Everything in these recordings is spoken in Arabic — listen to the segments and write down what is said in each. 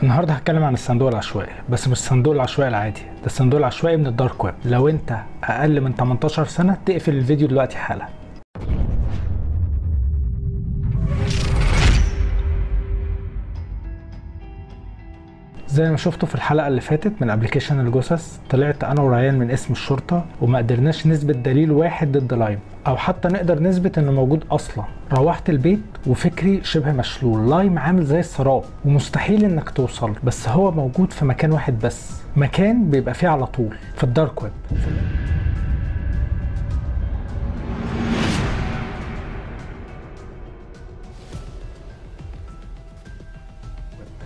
النهارده هتكلم عن الصندوق العشوائي، بس مش الصندوق العشوائي العادي، ده الصندوق العشوائي من الدارك ويب. لو انت اقل من 18 سنه تقفل الفيديو دلوقتي حالا. زي ما شفتوا في الحلقه اللي فاتت من ابلكيشن الجثث، طلعت انا وريان من اسم الشرطه وما قدرناش نثبت دليل واحد ضد لايم، او حتى نقدر نثبت انه موجود اصلا. روحت البيت وفكري شبه مشلول. لايم عامل زي السراب ومستحيل انك توصل، بس هو موجود في مكان واحد بس، مكان بيبقى فيه على طول، في الدارك ويب.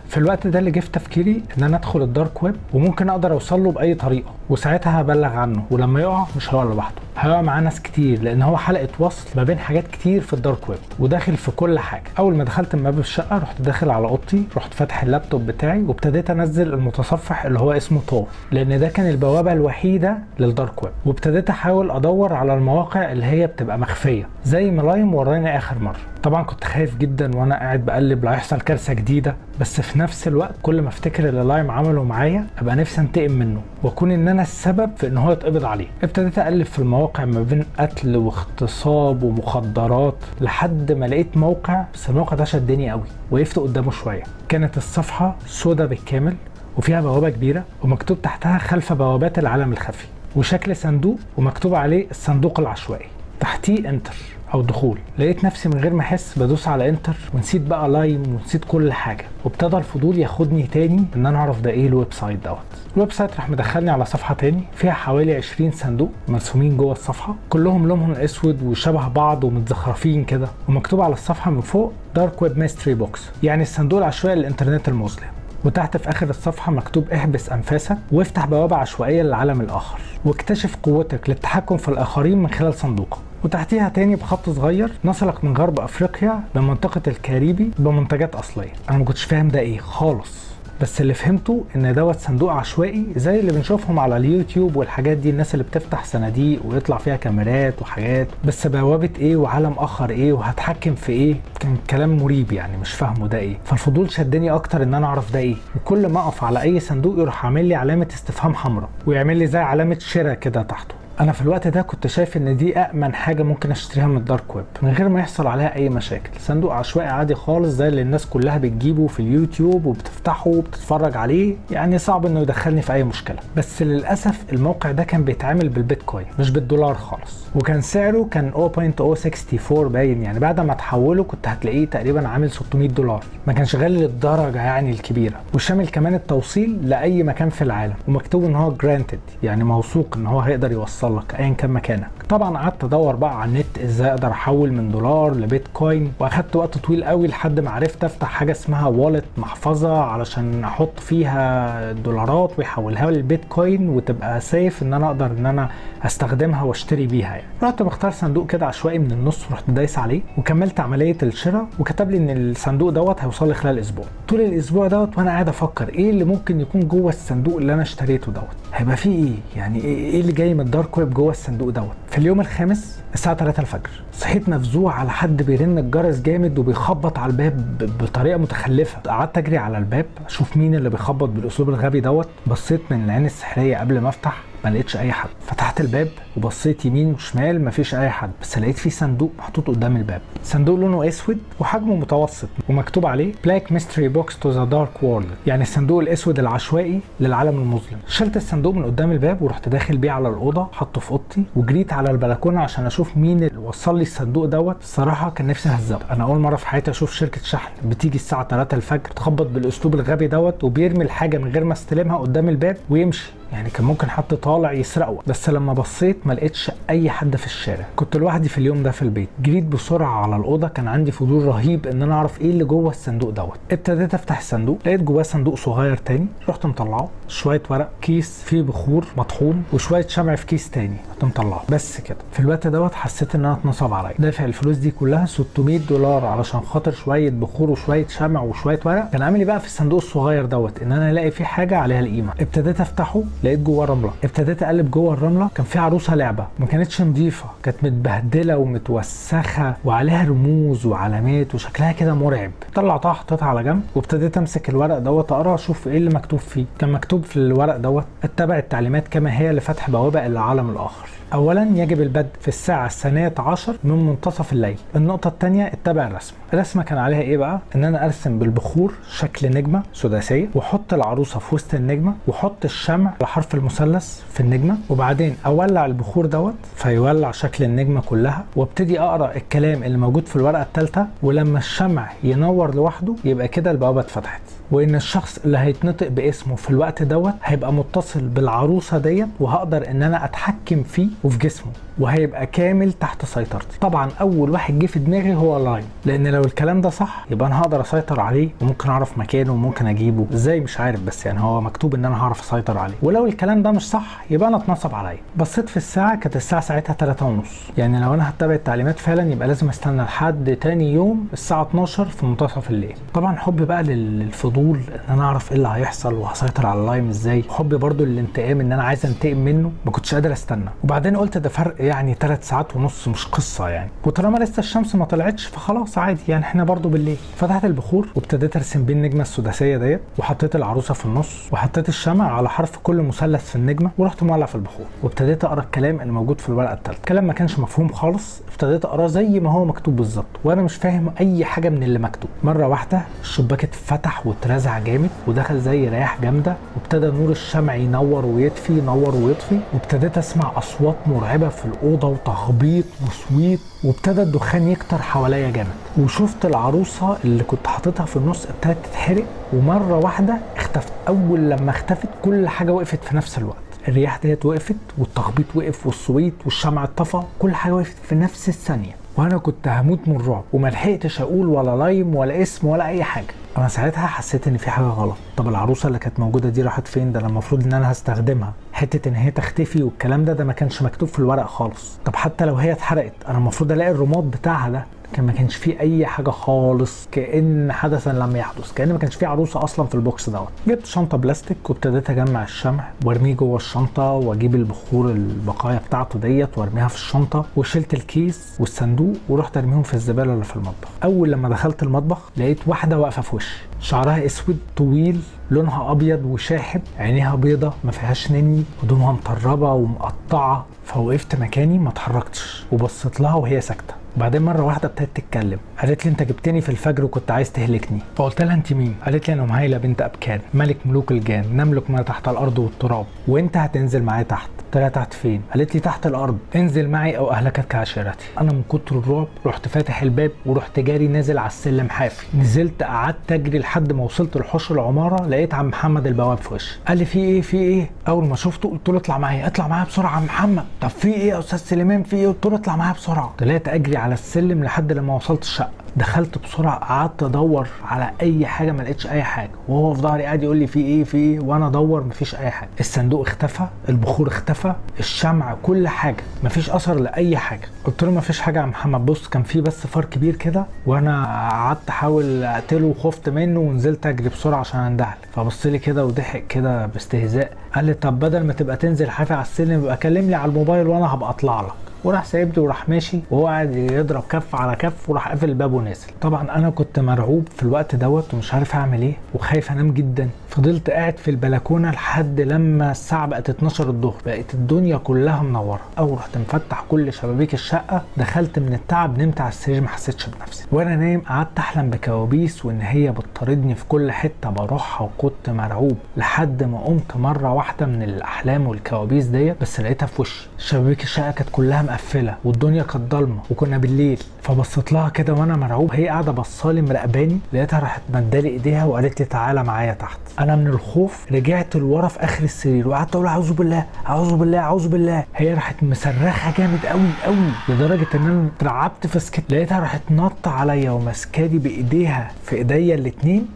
في الوقت ده اللي جه في تفكيري ان انا ادخل الدارك ويب وممكن اقدر اوصل له باي طريقه، وساعتها هبلغ عنه، ولما يقع مش هيقع لوحده، هيقع معاه ناس كتير، لان هو حلقه وصل ما بين حاجات كتير في الدارك ويب وداخل في كل حاجه. اول ما دخلت من باب الشقه رحت داخل على اوضتي، رحت فاتح اللابتوب بتاعي وابتديت انزل المتصفح اللي هو اسمه تور، لان ده كان البوابه الوحيده للدارك ويب، وابتديت احاول ادور على المواقع اللي هي بتبقى مخفيه زي ما لايم وراني اخر مره. طبعا كنت خايف جدا وانا قاعد بقلب لا يحصل كارثه جديده، بس في نفس الوقت كل ما افتكر اللي لايم عمله معايا ابقى نفسي انتقم منه واكون ان انا السبب في ان هو يتقبض عليه. ابتديت اقلب في المواقع ما بين قتل واغتصاب ومخدرات لحد ما لقيت موقع، بس الموقع ده شدني قوي، وقفت قدامه شويه. كانت الصفحه سودا بالكامل وفيها بوابه كبيره ومكتوب تحتها خلف بوابات العالم الخفي، وشكل صندوق ومكتوب عليه الصندوق العشوائي، تحتيه انتر او دخول. لقيت نفسي من غير ما احس بدوس على انتر، ونسيت بقى لايم ونسيت كل حاجه، وابتدى الفضول ياخدني تاني ان انا اعرف ده ايه الويب سايت دوت. الويب سايت راح مدخلني على صفحه تاني فيها حوالي 20 صندوق مرسومين جوه الصفحه، كلهم لونهم اسود وشبه بعض ومتزخرفين كده، ومكتوب على الصفحه من فوق دارك ويب ميستري بوكس، يعني الصندوق العشوائي للانترنت المظلم. وتحت في اخر الصفحه مكتوب احبس انفاسك وافتح بوابه عشوائيه للعالم الاخر، واكتشف قوتك للتحكم في الاخرين من خلال صندوقك. وتحتيها تاني بخط صغير نصلك من غرب افريقيا لمنطقه الكاريبي بمنتجات اصليه. انا ما كنتش فاهم ده ايه خالص، بس اللي فهمته ان دوت صندوق عشوائي زي اللي بنشوفهم على اليوتيوب والحاجات دي، الناس اللي بتفتح صناديق ويطلع فيها كاميرات وحاجات، بس بوابه ايه وعالم اخر ايه وهتحكم في ايه، كان كلام مريب يعني مش فاهمه ده ايه. فالفضول شدني اكتر ان انا اعرف ده ايه، وكل ما اقف على اي صندوق يروح عامل لي علامه استفهام حمراء ويعمل لي زي علامه شراء كده تحته. انا في الوقت ده كنت شايف ان دي امن حاجه ممكن اشتريها من الدارك ويب من غير ما يحصل عليها اي مشاكل. صندوق عشوائي عادي خالص زي اللي الناس كلها بتجيبه في اليوتيوب وبتفتحه وبتتفرج عليه، يعني صعب انه يدخلني في اي مشكله. بس للاسف الموقع ده كان بيتعامل بالبيتكوين مش بالدولار خالص، وكان سعره كان 0.064 باين، يعني بعد ما تحوله كنت هتلاقيه تقريبا عامل 600 دولار، ما كانش غالي للدرجه يعني الكبيره، وشامل كمان التوصيل لاي مكان في العالم، ومكتوب ان هو جرانتد يعني موثوق ان هو هيقدر يوصل لك ايا كان مكانك. طبعا قعدت ادور بقى على النت ازاي اقدر احول من دولار لبيتكوين، واخدت وقت طويل قوي لحد ما عرفت افتح حاجه اسمها والت، محفظه علشان احط فيها الدولارات ويحولها لي البيتكوين وتبقى سيف ان انا اقدر ان انا استخدمها واشتري بيها يعني. رحت بختار صندوق كده عشوائي من النص ورحت دايس عليه وكملت عمليه الشراء، وكتب لي ان الصندوق دوت هيوصل لي خلال اسبوع. طول الاسبوع دوت وانا قاعد افكر ايه اللي ممكن يكون جوه الصندوق اللي انا اشتريته دوت، هيبقى فيه ايه يعني، ايه اللي جاي من الدارك ويب جوه الصندوق دوت. في اليوم الخامس الساعه 3 الفجر صحيت مفزوع على حد بيرن الجرس جامد وبيخبط على الباب بطريقه متخلفه. قعدت اجري على الباب اشوف مين اللي بيخبط بالاسلوب الغبي دوت. بصيت من العين السحريه قبل ما افتح ما لقيتش اي حد. فتحت الباب وبصيت يمين وشمال مفيش اي حد، بس لقيت فيه صندوق محطوط قدام الباب. صندوق لونه اسود وحجمه متوسط ومكتوب عليه بلاك ميستري بوكس تو ذا دارك وورلد، يعني الصندوق الاسود العشوائي للعالم المظلم. شلت الصندوق من قدام الباب ورحت داخل بيه على الاوضه، حطه في اوضتي وجريت على البلكونه عشان اشوف مين اللي وصل لي الصندوق دوت. الصراحه كان نفسي اهزقه، انا اول مره في حياتي اشوف شركه شحن بتيجي الساعه 3 الفجر تخبط بالاسلوب الغبي دوت وبيرمي الحاجه من غير ما استلمها قدام الباب ويمشي، يعني كان ممكن حد طالع يسرقه. بس لما بصيت ما لقيتش اي حد في الشارع، كنت لوحدي في اليوم ده في البيت. جريت بسرعه على الاوضه، كان عندي فضول رهيب ان انا اعرف ايه اللي جوه الصندوق دوت. ابتديت افتح الصندوق، لقيت جواه صندوق صغير تاني، رحت مطلعه، شويه ورق، كيس فيه بخور مطحون وشويه شمع في كيس تاني، رحت مطلعه. بس كده. في الوقت دوت حسيت ان انا اتنصب عليا، دافع الفلوس دي كلها 600 دولار علشان خاطر شويه بخور وشويه شمع وشويه ورق. كان عامل بقى في الصندوق الصغير دوت ان انا الاقي فيه حاجه عليها القيمه. ابتديت افتحه لقيت جوه رمله. ابتديت اقلب جوه الرمله، كان في عروسه لعبه ما كانتش نظيفه، كانت متبهدله ومتوسخه وعليها رموز وعلامات وشكلها كده مرعب. طلعتها حطيتها على جنب وابتديت امسك الورق دوت اقرا اشوف ايه اللي مكتوب فيه. كان مكتوب في الورق دوت: اتبع التعليمات كما هي لفتح بوابه الى العالم الاخر. اولا يجب البدء في الساعه 12 من منتصف الليل. النقطه الثانيه اتبع الرسمه. الرسمه كان عليها ايه بقى؟ ان انا ارسم بالبخور شكل نجمه سداسيه، واحط العروسه في وسط النجمه، واحط الشمع على حرف المثلث في النجمه، وبعدين اولع البخور دوت فيولع شكل النجمه كلها، وابتدي اقرا الكلام اللي موجود في الورقه الثالثه، ولما الشمع ينور لوحده يبقى كده البوابه اتفتحت، وان الشخص اللي هيتنطق باسمه في الوقت دوت هيبقى متصل بالعروسه ديت، وهقدر ان انا اتحكم فيه وفي جسمه، وهيبقى كامل تحت سيطرتي. طبعا اول واحد جه في دماغي هو لايم، لان لو الكلام ده صح يبقى انا هقدر اسيطر عليه، وممكن اعرف مكانه وممكن اجيبه ازاي مش عارف، بس يعني هو مكتوب ان انا هعرف اسيطر عليه. ولو الكلام ده مش صح يبقى انا اتنصب عليا. بصيت في الساعه، كانت الساعه ساعتها 3:30، يعني لو انا هتبع التعليمات فعلا يبقى لازم استنى لحد تاني يوم الساعه 12 في منتصف الليل. طبعا حبي بقى للفضول ان انا اعرف ايه اللي هيحصل وهسيطر على اللايم ازاي، حبي برضو للانتقام ان انا عايز انتقم منه، ما كنتش قادر استنى. وبعدين قلت ده فرق يعني 3 ساعات ونص، مش قصه يعني، وطالما لسه الشمس ما طلعتش فخلاص عادي يعني، احنا برضو بالليل. فتحت البخور وابتديت ارسم بيه النجمه السداسيه ديت، وحطيت العروسه في النص، وحطيت الشمع على حرف كل مثلث في النجمه، ورحت مولع في البخور، وابتديت اقرا الكلام اللي موجود في الورقه الثالثه. الكلام ما كانش مفهوم خالص، ابتديت اقراه زي ما هو مكتوب بالظبط، وانا مش فاهم اي حاجه من اللي مكتوب. مره واحده الشباك اتفتح واترزع جامد، ودخل زي رياح جامده، وابتدى نور الشمع ينور ويطفي ينور ويطفي، وابتديت اسمع اصوات مرعبه في الاوضه وتخبيط وصويت، وابتدى الدخان يكتر حواليا جامد، وشفت العروسه اللي كنت حاططها في النص ابتدت تتحرق، ومره واحده اختفت. اول لما اختفت كل حاجه وقفت في نفس الوقت، الرياح ديت وقفت، والتخبيط وقف، والصويت والشمع اتطفى، كل حاجه وقفت في نفس الثانيه، وانا كنت هموت من الرعب، وما لحقتش اقول ولا لايم ولا اسم ولا اي حاجه. انا ساعتها حسيت ان في حاجه غلط. طب العروسه اللي كانت موجوده دي راحت فين؟ ده انا المفروض ان انا هستخدمها. حته ان هي تختفي والكلام ده ما كانش مكتوب في الورق خالص. طب حتى لو هي اتحرقت انا المفروض الاقي الرماد بتاعها ده. ما كانش فيه اي حاجه خالص، كأن حدثا لم يحدث، كأن ما كانش فيه عروسه اصلا في البوكس دوت. جبت شنطه بلاستيك وابتديت اجمع الشمع وارميه جوه الشنطه، واجيب البخور البقايا بتاعته ديت وارميها في الشنطه، وشلت الكيس والصندوق ورحت ارميهم في الزباله اللي في المطبخ. اول لما دخلت المطبخ لقيت واحده واقفه في وشي، شعرها اسود طويل، لونها ابيض وشاحب، عينيها بيضه ما فيهاش نني، هدومها مطربه ومقطعه. فوقفت مكاني ما اتحركتش وبصيت لها وهي ساكته. بعدين مره واحده ابتدت تتكلم، قالت لي انت جبتني في الفجر وكنت عايز تهلكني. فقلت لها انت مين؟ قالت لي انا مهيله بنت ابكان، ملك ملوك الجان، نملك ما تحت الارض والتراب، وانت هتنزل معايا تحت. قلت لها تحت فين؟ قالت لي تحت الارض، انزل معي او اهلكتك عشيرتي. انا من كتر الرعب رحت فاتح الباب ورحت جاري نازل على السلم حافي. نزلت قعدت اجري لحد ما وصلت لحوش العماره، لقيت عم محمد البواب في وشي. قال لي في ايه في ايه؟ اول ما شفته قلت له اطلع معايا اطلع معايا بسرعه يا عم محمد. طب في ايه يا استاذ سليمان في ايه؟ قلت له اطلع معايا بسرعه. طلعت اجري على السلم لحد لما وصلت الشقه، دخلت بسرعه قعدت ادور على اي حاجه، ما لقيتش اي حاجه، وهو في ظهري قاعد يقول لي في ايه في ايه، وانا ادور مفيش اي حاجه. الصندوق اختفى، البخور اختفى، الشمع، كل حاجه، مفيش اثر لاي حاجه. قلت له مفيش حاجه يا محمد، بص كان في بس فار كبير كده وانا قعدت احاول اقتله وخفت منه ونزلت اجري بسرعه عشان اندهلك. فبص لي كده وضحك كده باستهزاء، قال لي طب بدل ما تبقى تنزل حافي على السلم يبقى كلمني على الموبايل وانا هبقى اطلع لك. وراح سايبني وراح ماشي، وهو قاعد يضرب كف على كف، وراح قافل الباب ونازل. طبعا انا كنت مرعوب في الوقت دوت ومش عارف اعمل ايه وخايف انام جدا. فضلت قاعد في البلكونه لحد لما الساعه بقت 12 الظهر، بقت الدنيا كلها منوره. او رحت مفتح كل شبابيك الشقه، دخلت من التعب نمت على السرير ما حسيتش بنفسي. وانا نايم قعدت احلم بكوابيس وان هي بتطاردني في كل حته بروحها، وكنت مرعوب لحد ما قمت مره واحده من الاحلام والكوابيس ديت، بس لقيتها في وشي. شبابيك الشقه كانت كلها مقفله والدنيا كانت ضلمه وكنا بالليل. فبصيت لها كده وانا مرعوب، هي قاعده بصالي مراقباني، لقيتها راحت مدالي ايديها وقالت لي تعالى معايا تحت. انا من الخوف رجعت لورا في اخر السرير وقعدت اقول اعوذ بالله اعوذ بالله اعوذ بالله. هي راحت مصرخه جامد قوي قوي لدرجه ان انا اترعبت فسكت. لقيتها راحت نط عليا وماسكاني بايديها في ايديا الاتنين،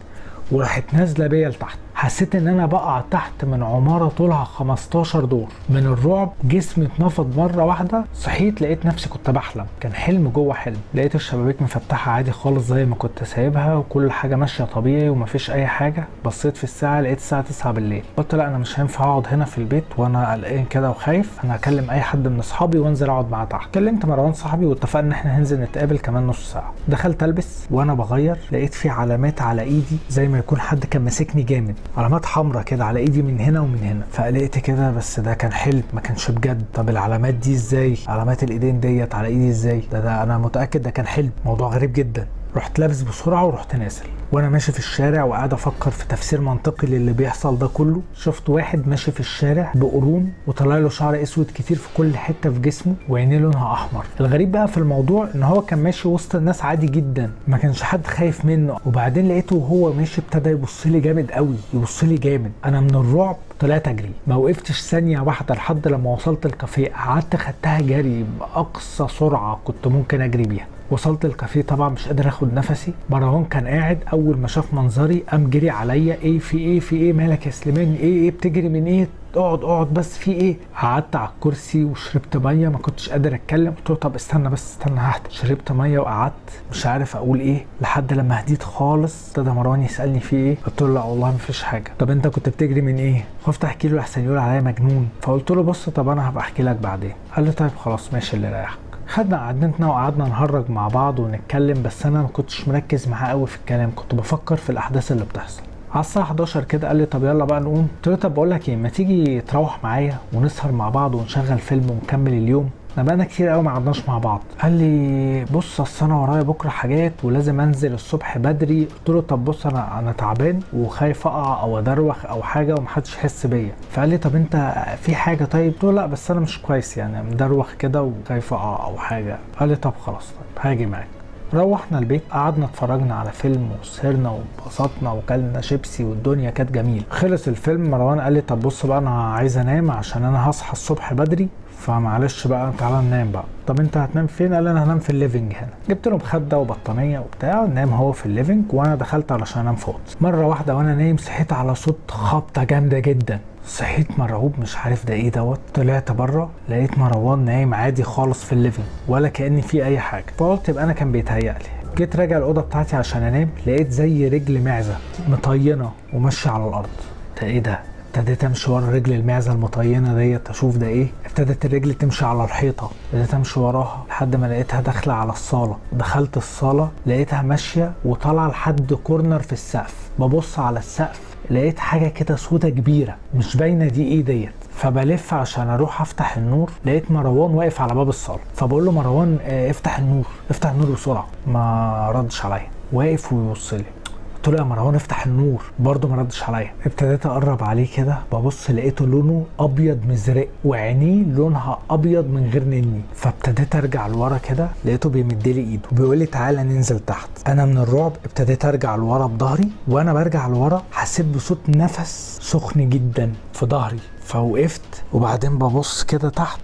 وراحت نازله بيا لتحت. حسيت ان انا بقع تحت من عماره طولها 15 دور. من الرعب جسمي اتنفض مره واحده، صحيت لقيت نفسي كنت بحلم، كان حلم جوه حلم. لقيت الشبابيك مفتحه عادي خالص زي ما كنت سايبها، وكل حاجه ماشيه طبيعي ومفيش اي حاجه. بصيت في الساعه لقيت الساعه 9 بالليل. قلت لا انا مش هينفع اقعد هنا في البيت وانا قلقان كده وخايف، انا هكلم اي حد من اصحابي وانزل اقعد معاه تحت. كلمت مروان صاحبي واتفقنا ان احنا هننزل نتقابل كمان نص ساعه. دخلت البس وانا بغير لقيت في علامات على ايدي زي ما يكون حد كان ماسكني جامد، علامات حمراء كده على ايدي من هنا ومن هنا. فقلقت كده، بس ده كان حلم ما كانش بجد. طب العلامات دي ازاي؟ علامات الايدين ديت على ايدي ازاي؟ ده انا متاكد ده كان حلم. موضوع غريب جدا. رحت لابس بسرعه ورحت نازل. وانا ماشي في الشارع وقاعد افكر في تفسير منطقي للي بيحصل ده كله، شفت واحد ماشي في الشارع بقرون وطلع له شعر اسود كتير في كل حته في جسمه وعينيه لونها احمر. الغريب بقى في الموضوع ان هو كان ماشي وسط الناس عادي جدا، ما كانش حد خايف منه. وبعدين لقيته وهو ماشي ابتدى يبص لي جامد قوي، يبص لي جامد. انا من الرعب طلعت اجري، ما وقفتش ثانيه واحده لحد لما وصلت الكافيه. قعدت خدتها جري باقصى سرعه كنت ممكن اجري بيها. وصلت الكافيه طبعا مش قادر اخد نفسي. مروان كان قاعد، اول ما شاف منظري قام جري عليا، ايه في ايه في ايه مالك يا سليمان، ايه بتجري من ايه، اقعد بس في ايه. قعدت على الكرسي وشربت ميه، ما كنتش قادر اتكلم. قلت له طب استنى ههدى. شربت ميه وقعدت مش عارف اقول ايه لحد لما هديت خالص. ابتدى مروان يسالني في ايه، قلت له لا والله ما فيش حاجه. طب انت كنت بتجري من ايه؟ خفت احكي له احسن يقول عليا مجنون. فقلت له بص طب انا هبقى احكي لك بعدين. قال لي طيب خلاص ماشي اللي رايحك. خدنا قعدتنا وقعدنا نهرج مع بعض ونتكلم، بس انا ما كنتش مركز معاه قوي في الكلام، كنت بفكر في الاحداث اللي بتحصل. على الساعه 11 كده قال لي طب يلا بقى نقوم. قلت له طب بقول لك ايه، ما تيجي تروح معايا ونسهر مع بعض ونشغل فيلم ونكمل اليوم، احنا بقالنا كتير قوي ما قعدناش مع بعض. قال لي بص اصل انا ورايا بكره حاجات ولازم انزل الصبح بدري. قلت له طب بص انا تعبان وخايف اقع او ادروخ او حاجه ومحدش يحس بيا. فقال لي طب انت في حاجه طيب؟ قلت له لا بس انا مش كويس يعني، مدروخ كده وخايف اقع او حاجه. قال لي طب خلاص طيب هاجي معاك. روحنا البيت، قعدنا اتفرجنا على فيلم وسهرنا وانبسطنا وكلنا شيبسي والدنيا كانت جميله. خلص الفيلم مروان قال لي طب بص بقى انا عايز انام عشان انا هصحى الصبح بدري، فمعلش بقى تعالى ننام بقى. طب انت هتنام فين؟ قال لي انا هنام في الليفنج هنا. جبت له مخده وبطانيه وبتاع، نام هو في الليفنج وانا دخلت علشان انام فوق. مره واحده وانا نايم صحيت على صوت خبطه جامده جدا. صحيت مرعوب مش عارف ده ايه دوت. طلعت بره لقيت مروان نايم عادي خالص في الليفنج ولا كأن في اي حاجه. فقلت يبقى انا كان بيتهيألي. جيت راجع الاوضه بتاعتي عشان انام لقيت زي رجل معزه مطينه وماشيه على الارض. ده ايه ده؟ ابتديت امشي ورا رجل المعزه المطينه ديت اشوف ده ايه. ابتدت الرجل تمشي على الحيطه، ابتديت امشي وراها لحد ما لقيتها داخله على الصاله. دخلت الصاله لقيتها ماشيه وطالعه لحد كورنر في السقف. ببص على السقف لقيت حاجه كده سودا كبيره مش باينه دي ايه ديت. فبلف عشان اروح افتح النور لقيت مروان واقف على باب الصاله. فبقول له مروان افتح النور بسرعه. ما ردش عليا، واقف ويبص لي. قلت له يا مروان افتح النور، برضه ما ردش عليا. ابتديت اقرب عليه كده ببص لقيته لونه ابيض مزرق وعينيه لونها ابيض من غير نني. فابتديت ارجع لورا كده لقيته بيمد لي ايده بيقول لي تعالى ننزل تحت. انا من الرعب ابتديت ارجع لورا بظهري، وانا برجع لورا حسيت بصوت نفس سخن جدا في ظهري. فوقفت وبعدين ببص كده تحت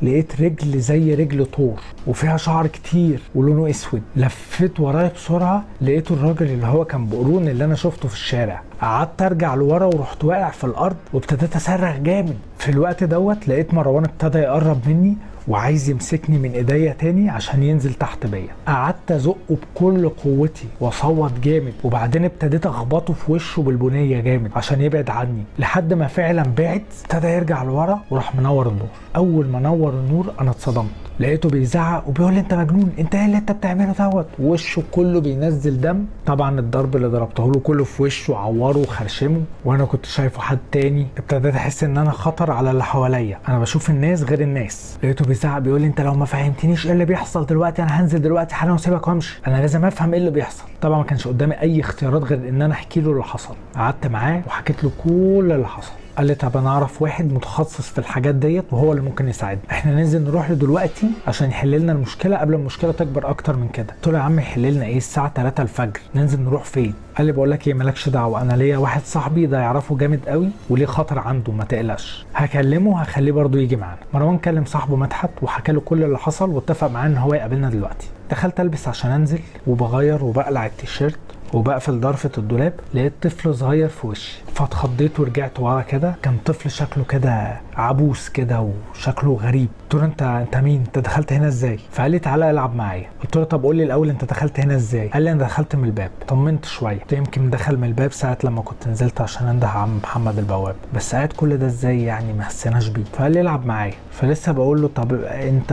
لقيت رجل زي رجل طور وفيها شعر كتير ولونه اسود. لفيت ورايا بسرعه لقيته الراجل اللي هو كان بقرون اللي انا شفته في الشارع. قعدت ارجع لورا ورحت واقع في الارض وابتديت اصرخ جامد. في الوقت دوت لقيت مروان ابتدى يقرب مني وعايز يمسكني من ايديا تاني عشان ينزل تحت بيا. قعدت ازقه بكل قوتي واصوت جامد، وبعدين ابتديت اخبطه في وشه بالبنيه جامد عشان يبعد عني لحد ما فعلا بعد. ابتدى يرجع لورا وراح منور النور. اول ما نور النور انا اتصدمت، لقيته بيزعق وبيقول لي انت مجنون، انت ايه اللي انت بتعمله دوت. وشه كله بينزل دم. طبعا الضرب اللي ضربته له كله في وشه عوره وخرشمه، وانا كنت شايفه حد تاني. ابتديت احس ان انا خطر على اللي حواليا، انا بشوف الناس غير الناس. لقيته بيزعق بيقول لي انت لو ما فهمتنيش ايه اللي بيحصل دلوقتي انا هنزل دلوقتي حالا واسيبك وامشي، انا لازم افهم ايه اللي بيحصل. طبعا ما كانش قدامي اي اختيارات غير ان انا احكي له اللي حصل. قعدت معاه وحكيت له كل اللي حصل. قال لي طب انا اعرف واحد متخصص في الحاجات ديت وهو اللي ممكن يساعدنا، احنا ننزل نروح له دلوقتي عشان يحل لنا المشكله قبل المشكله تكبر اكتر من كده. قلت له يا عم يحل لنا ايه، الساعه 3 الفجر، ننزل نروح فين؟ قال لي بقول لك ايه مالكش دعوه، انا ليا واحد صاحبي ده يعرفه جامد قوي وليه خطر عنده ما تقلقش، هكلمه هخليه برضه يجي معانا. مروان كلم صاحبه مدحت وحكى له كل اللي حصل واتفق معاه ان هو يقابلنا دلوقتي. دخلت البس عشان انزل وبغير وبقلع التيشيرت وبقفل ضرفه الدولاب لقيت طفل صغير في وشي، فاتخضيت ورجعت ورا كده. كان طفل شكله كده عبوس كده وشكله غريب. قلت له انت مين؟ انت دخلت هنا ازاي؟ فقال لي تعالى العب معايا. قلت له طب قول لي الاول انت دخلت هنا ازاي؟ قال لي انا دخلت من الباب. طمنت شويه، قلت يمكن دخل من الباب ساعه لما كنت نزلت عشان انده عم محمد البواب، بس قاعد كل ده ازاي يعني؟ ما حسيناش بيه. فقال لي العب معايا. فلسه بقول له طب انت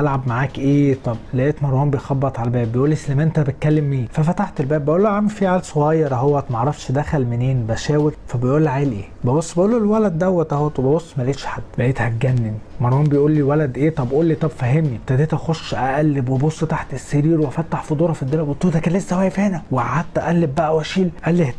العب معاك ايه؟ طب لقيت مروان بيخبط على الباب بيقول لي سليمان انت بتكلم مين؟ ففتحت الباب بقول له يا عم في عيل صغير اهوت معرفش دخل منين بشاور. فبيقول لي عيل ايه؟ ببص بقول له الولد دوت اهوت، وببص ما لقيتش حد. بقيت هتجنن. مروان بيقول لي ولد ايه؟ طب قول لي، طب فهمني. ابتديت اخش اقلب وابص تحت السرير وافتح في ظرف الدولاب. قلت له ده كان لسه واقف هنا، وقعدت اقلب بقى واشيل. قال لي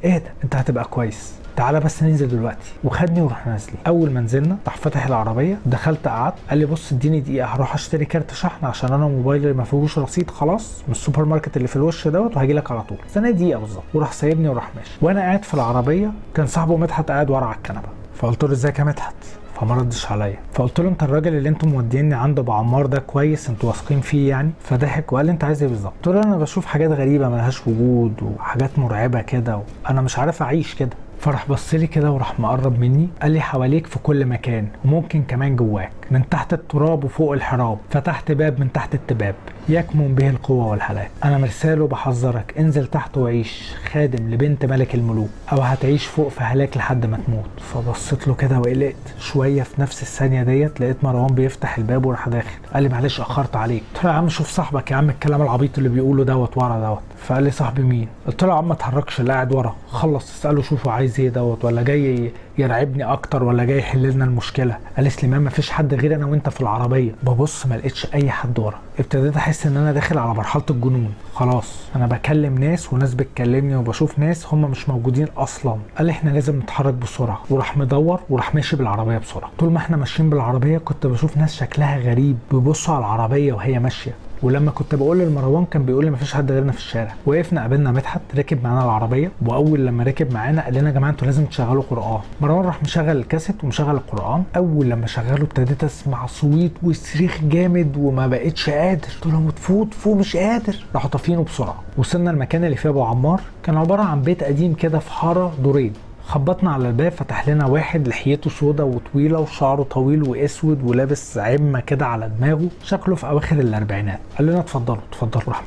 اهدى انت هتبقى كويس، تعالى بس ننزل دلوقتي. وخدني ورحنا نازلين. اول ما نزلنا راح فتح العربيه، دخلت قعدت. قال لي بص اديني دقيقه هروح اشتري كارت شحن عشان انا موبايلي ما فيهوش رصيد خلاص من السوبر ماركت اللي في الوش دوت، وهاجي لك على طول. استنى دقيقه بالظبط. وراح سايبني وراح ماشي. وانا قاعد في العربيه كان صاحبه مدحت قاعد ورا على الكنبه. فقلت له ازيك يا مدحت؟ فما ردش عليا. فقلت له انت الراجل اللي انتم موديني عنده ابو عمار ده كويس؟ انتوا واثقين فيه يعني؟ فضحك وقال لي انت عايز ايه بالظبط؟ قلت له انا بشوف حاجات غريبه ملهاش وجود وحاجات مرعبه كده وانا مش عارف اعيش كده. فراح بص لي كده وراح مقرب مني. قال لي حواليك في كل مكان وممكن كمان جواك، من تحت التراب وفوق الحراب، فتحت باب من تحت التباب يكمن به القوة والهلاك. انا مرسال وبحذرك انزل تحت وعيش خادم لبنت ملك الملوك، او هتعيش فوق في هلاك لحد ما تموت. فبصيت له كده وقلقت شوية. في نفس الثانية ديت لقيت مروان بيفتح الباب وراح داخل. قال لي معلش اخرت عليك. قلت له يا عم شوف صاحبك يا عم، الكلام العبيط اللي بيقوله دوت ورا دوت. فقال لي صاحبي مين؟ قلت له يا عم ما تحركش اللي قاعد ورا، خلص اساله شوفه عايز ايه دوت، ولا جاي يرعبني اكتر ولا جاي يحل لنا المشكله. قال لي سليمان ما فيش حد غير انا وانت في العربيه. ببص ما لقيتش اي حد ورا. ابتديت احس ان انا داخل على مرحله الجنون. خلاص انا بكلم ناس وناس بتكلمني وبشوف ناس هم مش موجودين اصلا. قال لي احنا لازم نتحرك بسرعه، وراح مدور وراح ماشي بالعربيه بسرعه. طول ما احنا ماشيين بالعربيه كنت بشوف ناس شكلها غريب بيبصوا على العربيه وهي ماشيه. ولما كنت بقول لمروان كان بيقول لي مفيش حد غيرنا في الشارع. وقفنا قابلنا مدحت ركب معانا العربيه، واول لما ركب معانا قال لنا يا جماعه انتوا لازم تشغلوا قران. مروان راح مشغل الكاسيت ومشغل القران. اول لما شغله ابتديت اسمع صويت وصريخ جامد وما بقتش قادر. قلت لهم تفوت مش قادر. راحوا طافينه بسرعه. وصلنا المكان اللي فيه ابو عمار. كان عباره عن بيت قديم كده في حاره دورين. خبطنا على الباب، فتح لنا واحد لحيته سودا وطويله وشعره طويل واسود ولابس عمه كده على دماغه، شكله في اواخر الاربعينات. قال لنا اتفضلوا. راح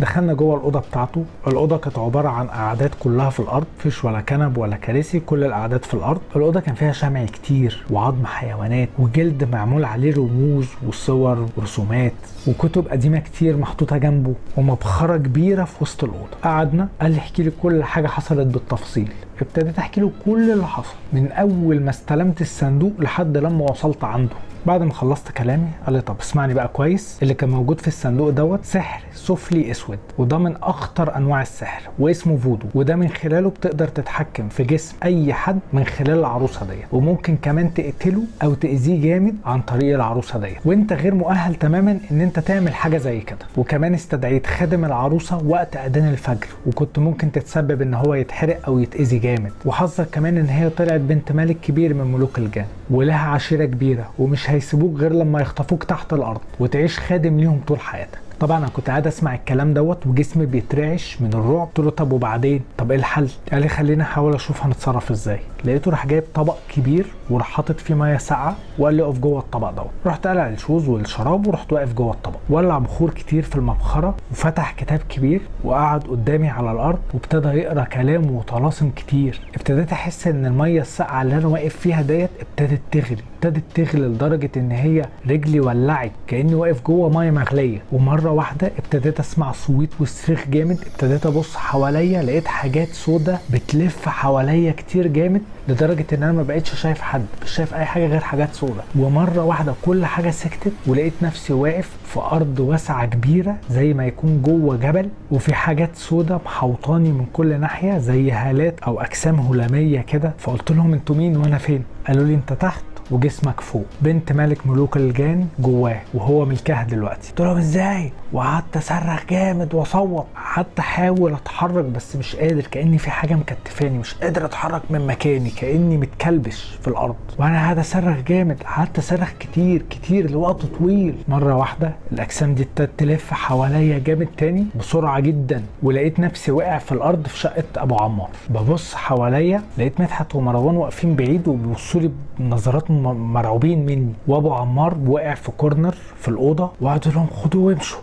دخلنا جوه الاوضه بتاعته. الاوضه كانت عباره عن قعدات كلها في الارض، مفيش ولا كنب ولا كراسي، كل القعدات في الارض. الاوضه كان فيها شمع كتير وعظم حيوانات وجلد معمول عليه رموز وصور ورسومات وكتب قديمه كتير محطوطه جنبه، ومبخره كبيره في وسط الاوضه. قعدنا قال لي احكي لي كل حاجه حصلت بالتفصيل. ابتديت احكي له كل اللي حصل من اول ما استلمت الصندوق لحد لما وصلت عنده. بعد ما خلصت كلامي قال لي طب اسمعني بقى كويس، اللي كان موجود في الصندوق دوت سحر سفلي اسود، وده من اخطر انواع السحر واسمه فودو، وده من خلاله بتقدر تتحكم في جسم اي حد من خلال العروسه ديت، وممكن كمان تقتله او تاذيه جامد عن طريق العروسه ديت، وانت غير مؤهل تماما ان انت تعمل حاجه زي كده. وكمان استدعيت خادم العروسه وقت اذان الفجر، وكنت ممكن تتسبب ان هو يتحرق او يتاذي جامد. وحظك كمان ان هي طلعت بنت ملك كبير من ملوك الجن، ولها عشيره كبيره، ومش هيسيبوك غير لما يخطفوك تحت الارض وتعيش خادم ليهم طول حياتك. طبعا انا كنت قاعد اسمع الكلام دوت وجسمي بيترعش من الرعب. قلت له طب وبعدين؟ طب ايه الحل؟ قال لي خلينا احاول اشوف هنتصرف ازاي. لقيته راح جايب طبق كبير وراح حاطط فيه ميه ساقعه وقال لي اقف جوه الطبق دوت. رحت قلع الشوز والشراب ورحت واقف جوه الطبق، ولع بخور كتير في المبخره وفتح كتاب كبير وقعد قدامي على الارض وابتدى يقرا كلام وطلاسم كتير. ابتديت احس ان الميه الساقعه اللي انا واقف فيها ديت ابتدت تغلي لدرجه ان هي رجلي ولعت كاني واقف جوه ميه مغليه. ومره واحده ابتديت اسمع صويت وصريخ جامد. ابتديت ابص حواليا لقيت حاجات سودا بتلف حواليا كتير جامد لدرجه ان انا ما بقتش شايف حد، مش شايف اي حاجه غير حاجات سودا. ومره واحده كل حاجه سكتت ولقيت نفسي واقف في ارض واسعه كبيره زي ما يكون جوه جبل، وفي حاجات سودا محوطاني من كل ناحيه زي هالات او اجسام هلاميه كده. فقلت لهم انتوا مين وانا فين؟ قالوا لي انت تحت وجسمك فوق. بنت ملك ملوك الجان جواه وهو ملكها دلوقتي. قلت لهم ازاي؟ وقعدت اصرخ جامد واصوت، قعدت احاول اتحرك بس مش قادر، كاني في حاجه مكتفاني، مش قادر اتحرك من مكاني، كاني متكلبش في الارض. وانا قاعد اصرخ جامد، قعدت اصرخ كتير لوقت طويل. مره واحده الاجسام دي ابتدت تلف حواليا جامد تاني بسرعه جدا، ولقيت نفسي واقع في الارض في شقه ابو عمار. ببص حواليا لقيت مدحت ومروان واقفين بعيد وبيبصوا لي بنظرات مرعوبين مني، وابو عمار واقع في كورنر في الاوضه، وقعدوا لهم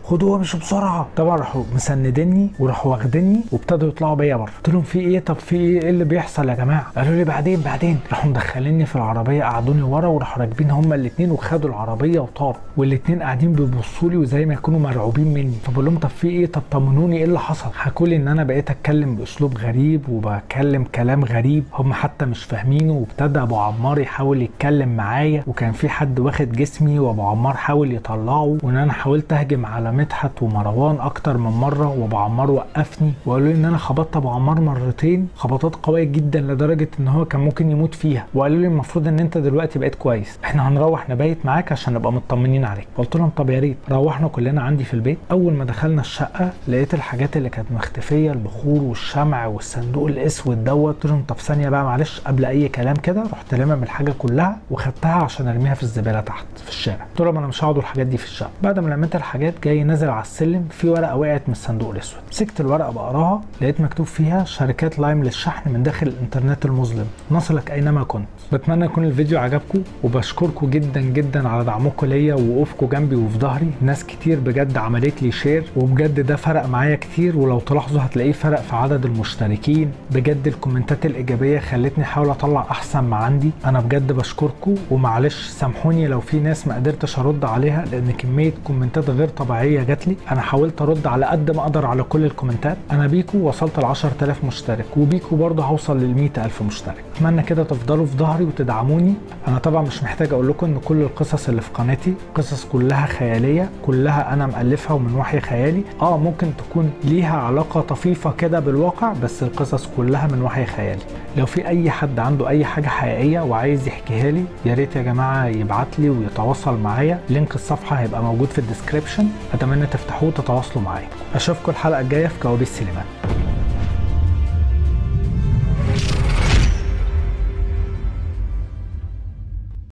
خدوه وامشوا بسرعه. طبعا راحوا مسندني وراحوا واخديني وابتدوا يطلعوا بيا بره. قلت لهم في ايه؟ طب في ايه اللي بيحصل يا جماعه؟ قالوا لي بعدين. راحوا مدخليني في العربيه، قعدوني ورا وراحوا راكبين هما الاثنين وخدوا العربيه وطاروا، والاثنين قاعدين بيبصوا لي وزي ما يكونوا مرعوبين مني. فبقول لهم طب في ايه؟ طب طمنوني ايه اللي حصل؟ حكوا لي ان انا بقيت اتكلم باسلوب غريب وبتكلم كلام غريب هم حتى مش فاهمينه، وابتدى ابو عمار يحاول يتكلم معايا، وكان في حد واخد جسمي وابو عمار حاول يطلعه، وان انا حاولت اهجم على مدحت ومروان اكتر من مره وابو عمار وقفني، وقالوا لي ان انا خبطت ابو عمار مرتين خبطات قويه جدا لدرجه ان هو كان ممكن يموت فيها، وقالوا لي المفروض ان انت دلوقتي بقيت كويس، احنا هنروح نبيت معاك عشان نبقى مطمنين عليك. قلت لهم طب يا ريت. روحنا كلنا عندي في البيت. اول ما دخلنا الشقه لقيت الحاجات اللي كانت مختفيه، البخور والشمع والصندوق الاسود دوت. قلت لهم طب ثانيه بقى معلش قبل اي كلام كده. رحت لمم الحاجه كلها وخدتها عشان ارميها في الزباله تحت في الشارع. قلت لهم انا مش هقعد الحاجات دي في الشقه. بعد ما لميت الحاجات جاي نازل على السلم، في ورقه وقعت من الصندوق الاسود. مسكت الورقه بقراها لقيت مكتوب فيها شركات لايم للشحن من داخل الانترنت المظلم، نصلك اينما كنت. بتمنى يكون الفيديو عجبكم، وبشكركم جدا على دعمكم ليا ووقوفكم جنبي وفي ظهري. ناس كتير بجد عملت لي شير، وبجد ده فرق معايا كتير، ولو تلاحظوا هتلاقيه فرق في عدد المشتركين. بجد الكومنتات الايجابيه خلتني احاول اطلع احسن ما عندي. انا بجد بشكركم، ومعلش سامحوني لو في ناس ما قدرتش ارد عليها لان كميه كومنتات غير طبيعيه جات لي. انا حاولت ارد على قد ما اقدر على كل الكومنتات. انا بيكو وصلت ل 10000 مشترك، وبيكو برضه هوصل لل 100000 مشترك. اتمنى كده تفضلوا في ظهري وتدعموني. انا طبعا مش محتاج اقول لكم ان كل القصص اللي في قناتي قصص كلها خياليه، كلها انا مؤلفها ومن وحي خيالي. ممكن تكون ليها علاقه طفيفه كده بالواقع، بس القصص كلها من وحي خيالي. لو في اي حد عنده اي حاجه حقيقيه وعايز يحكيها لي، يا ريت يا جماعه يبعت لي ويتواصل معايا. لينك الصفحه هيبقى موجود في الديسكريبشن، اتمنى تفتحوه وتتواصلوا معايا. اشوفكم الحلقه الجايه في كوابيس سليمان.